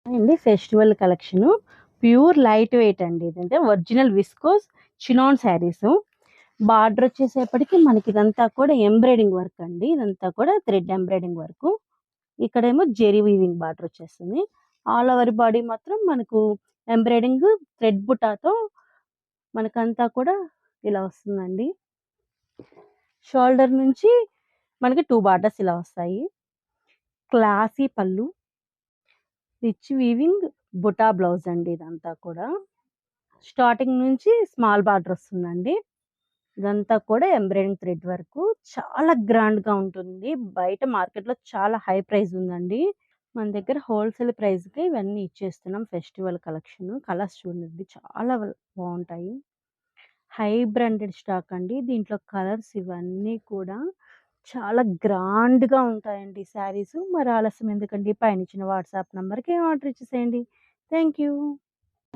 అండి festival collection pure light weight అండి. ఇదంటే original viscose chinon saris. Border వచ్చేసేపటికి మనకి ఇదంతా కూడా ఎంబ్రాయిడింగ్ వర్క్ అండి. ఇదంతా కూడా థ్రెడ్ ఎంబ్రాయిడింగ్ వర్క్. ఇక్కడేమో జెరీ వీవింగ్ బార్డర్ వచ్చేస్తుంది. ఆల్ ఓవర్ బాడీ మాత్రం మనకు ఎంబ్రాయిడింగ్ థ్రెడ్ బుటాతో మనకంతా కూడా ఇలా వస్తుందండి. షోల్డర్ నుంచి మనకి 2 బార్డర్స్ ఇలా వస్తాయి. క్లాసీ పళ్ళు, రిచ్ వీవింగ్ బుటా బ్లౌజ్ అండి. ఇదంతా కూడా స్టార్టింగ్ నుంచి స్మాల్ బార్డర్ వస్తుందండి. ఇదంతా కూడా ఎంబ్రాయిడింగ్ థ్రెడ్ వర్క్. చాలా గ్రాండ్ గా ఉంటుంది. బయట మార్కెట్ లో చాలా హై ప్రైస్ ఉందండి. మన దగ్గర హోల్సేల్ ప్రైస్ కి ఇవన్నీ ఇచ్చేస్తున్నాం. ఫెస్టివల్ కలెక్షన్ కలర్స్ చూడండి, చాలా బాగుంటాయి. హై బ్రాండెడ్ స్టాక్ అండి. దీంట్లో కలర్స్ ఇవన్నీ కూడా చాలా గ్రాండ్ గా ఉంటాయండి శారీస్. మరి ఆలస్యం ఎందుకండి, పైన ఇచ్చిన వాట్సాప్ నంబర్కి ఆర్డర్ ఇచ్చేసేయండి. Thank you.